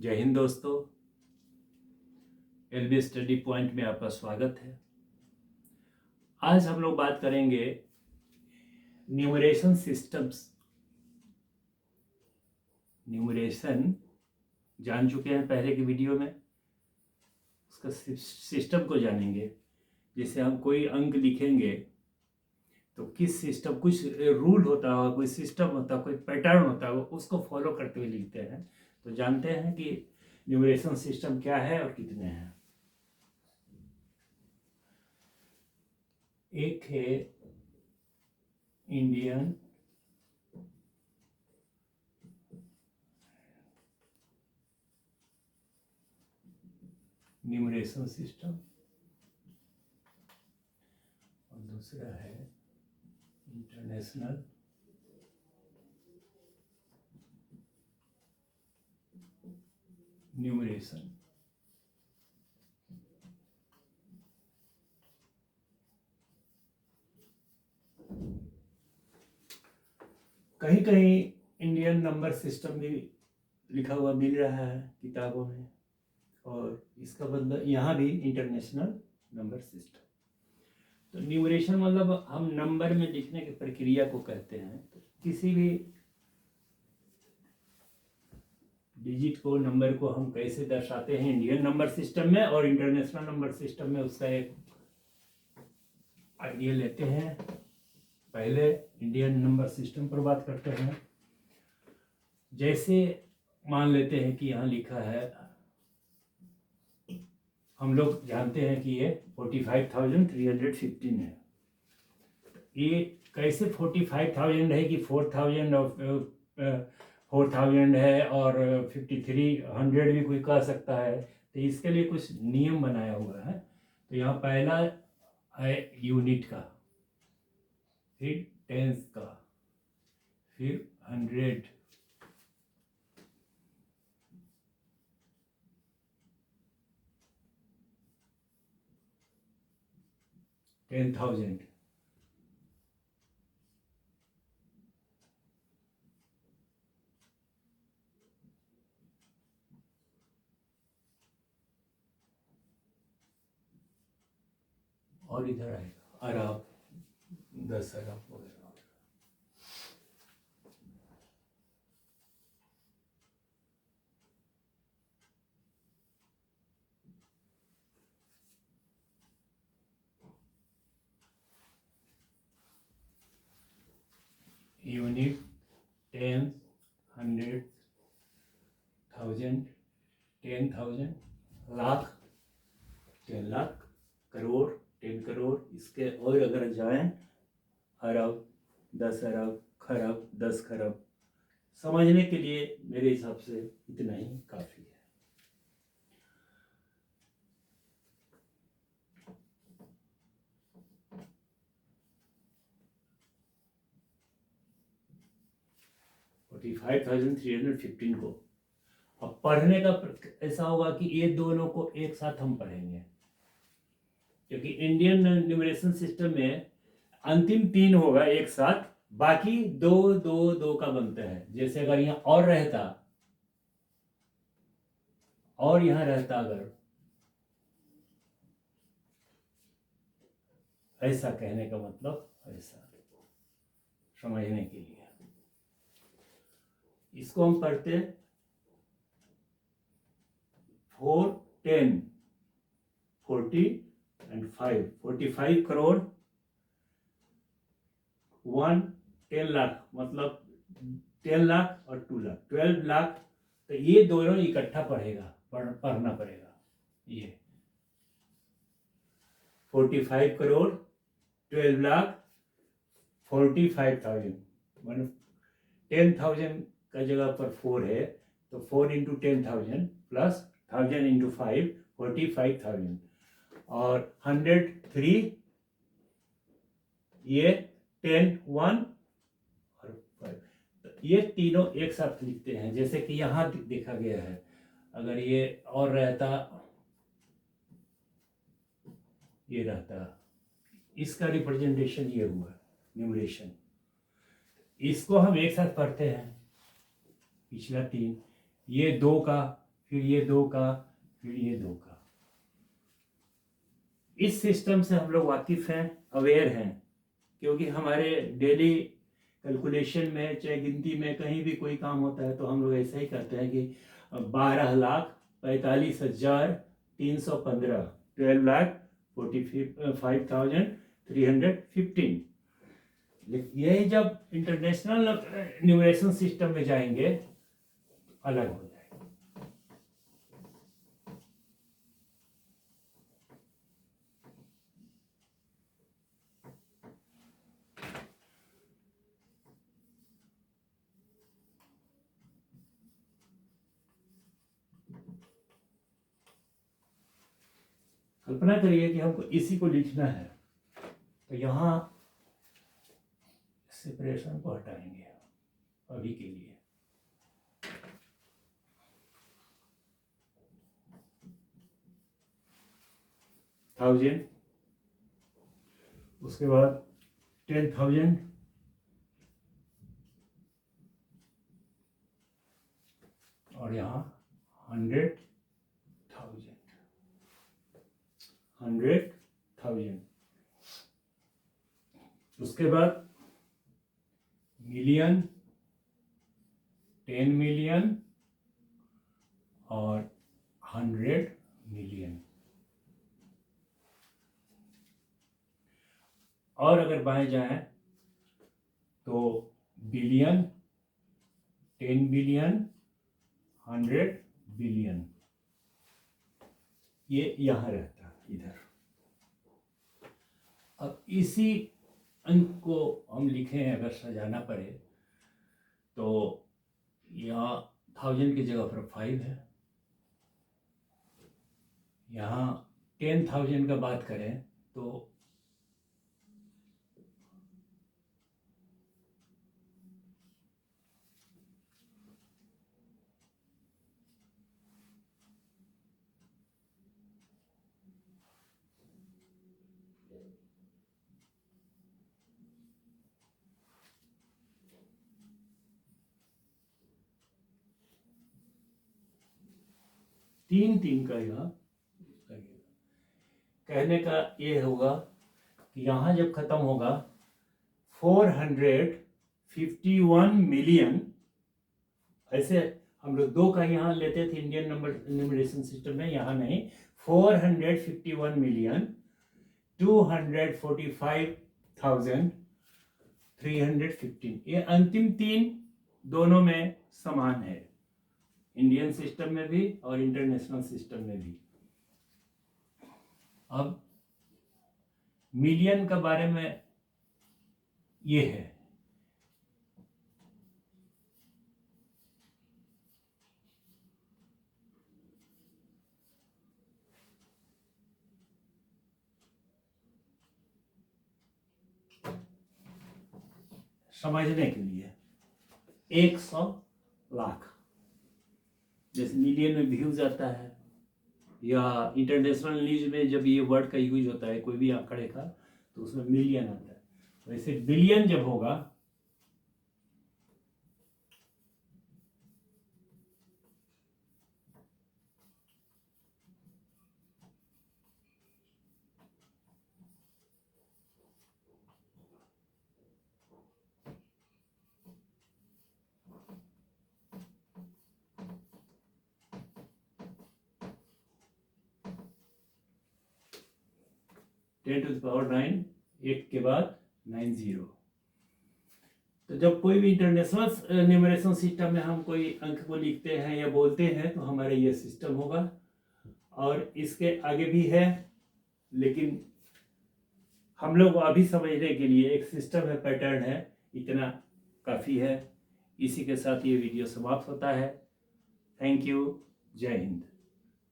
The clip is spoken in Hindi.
जय हिंद दोस्तों, एलबी स्टडी पॉइंट में आपका स्वागत है। आज हम लोग बात करेंगे न्यूमरेशन सिस्टम्स। न्यूमरेशन जान चुके हैं पहले की वीडियो में, उसका सिस्टम को जानेंगे। जैसे हम कोई अंक लिखेंगे तो किस सिस्टम, कुछ रूल होता होगा, कोई सिस्टम होता है, कोई पैटर्न होता है, उसको फॉलो करते हुए लिखते हैं। तो जानते हैं कि न्यूमरेशन सिस्टम क्या है और कितने हैं। एक है इंडियन न्यूमरेशन सिस्टम और दूसरा है इंटरनेशनल न्यूमरेशन। कहीं कहीं इंडियन नंबर सिस्टम भी लिखा हुआ मिल रहा है किताबों में, और इसका मतलब यहाँ भी इंटरनेशनल नंबर सिस्टम। तो न्यूमरेशन मतलब हम नंबर में लिखने की प्रक्रिया को कहते हैं। तो किसी भी डिजिट को, नंबर को हम कैसे दर्शाते हैं इंडियन नंबर सिस्टम में और इंटरनेशनल नंबर सिस्टम में, उसका एक आइडिया लेते हैं। पहले इंडियन नंबर सिस्टम पर बात करते हैं। जैसे मान लेते हैं कि यहाँ लिखा है, हम लोग जानते हैं कि ये 45,315 है। ये कैसे 45,000 है कि 4,000 और 4,000 है और 5,300 भी कोई कह सकता है। तो इसके लिए कुछ नियम बनाया हुआ है। तो यहाँ पहला है यूनिट का, फिर टेंस का, फिर 100, टेन थाउजेंड, और इधर आएगा अरब, 10 अरब वगैरह। Unit, tens, 100, 1000, 10,000, lakh, 10 lakh, crore, 10 crore. इसके और अगर जाएं, अरब, 10 अरब, खरब, 10 खरब। समझने के लिए मेरे हिसाब से इतना ही काफ़ी है। फोर्टी 5,315 को अब पढ़ने का ऐसा होगा कि ये दोनों को एक साथ हम पढ़ेंगे, क्योंकि इंडियन न्यूमरेशन सिस्टम में अंतिम 3 होगा एक साथ, बाकी 2 2 2 का बनता है। जैसे अगर यहाँ और रहता और यहाँ रहता, अगर ऐसा कहने का मतलब ऐसा, समझने के लिए इसको हम पढ़ते 4, 10, 40 एंड 5, 45 करोड़, 1, 10 लाख, मतलब 10 लाख और 2 लाख, 12 लाख। तो ये दोनों इकट्ठा पढ़ना पड़ेगा। ये 45 करोड़, 12 लाख, 45,000, मतलब 10,000 का जगह पर 4 है, तो 4 इंटू 10,000 प्लस 1,000 इंटू 5, 45,000, और 103, ये 10, 1 और 5। तो ये तीनों एक साथ लिखते हैं। जैसे कि यहाँ देखा गया है, अगर ये और रहता, ये रहता, इसका रिप्रेजेंटेशन ये हुआ न्यूमरेशन। इसको हम एक साथ पढ़ते हैं। पिछला 3, ये 2 का फिर ये 2 का, फिर ये 2 का। इस सिस्टम से हम लोग वाकिफ़ हैं, अवेयर हैं, क्योंकि हमारे डेली कैलकुलेशन में, चाहे गिनती में, कहीं भी कोई काम होता है तो हम लोग ऐसा ही करते हैं कि 12,45,315, 12,45,315। यही जब इंटरनेशनल न्यूमरेशन सिस्टम में जाएंगे अलग हो जाएगा। कल्पना करिए कि हमको इसी को लिखना है, तो यहाँ सेपरेशन को हटाएंगे अभी के लिए। थाउजेंड, उसके बाद 10,000, और यहाँ 100,000, उसके बाद मिलियन, 10 मिलियन और 100 मिलियन। और अगर बाएं जाएं तो बिलियन, 10 बिलियन, 100 बिलियन, ये यहाँ रहता है इधर। अब इसी अंक को हम लिखें, अगर सजाना पड़े, तो यहाँ 1000 की जगह पर 5 है। यहाँ 10,000 का बात करें तो तीन का यहाँ लगेगा। कहने का ये होगा कि यहाँ जब खत्म होगा 451 मिलियन, ऐसे हम लोग 2 का यहाँ लेते थे इंडियन नंबर न्यूमरेशन सिस्टम में, यहाँ नहीं, 451 मिलियन 245,315। ये अंतिम 3 दोनों में समान है, इंडियन सिस्टम में भी और इंटरनेशनल सिस्टम में भी। अब मिलियन का बारे में ये है, समझने के लिए 100 लाख, जैसे मिलियन में व्यूज आता है, या इंटरनेशनल न्यूज में जब ये वर्ड का यूज होता है कोई भी आंकड़े का, तो उसमें मिलियन आता है। वैसे बिलियन जब होगा टेन टू द पावर 9, 8 के बाद 90। तो जब कोई भी इंटरनेशनल न्यूमरेशन सिस्टम में हम कोई अंक को लिखते हैं या बोलते हैं तो हमारा ये सिस्टम होगा। और इसके आगे भी है, लेकिन हम लोग अभी समझने के लिए एक सिस्टम है, पैटर्न है, इतना काफ़ी है। इसी के साथ ये वीडियो समाप्त होता है। Thank you. जय हिंद।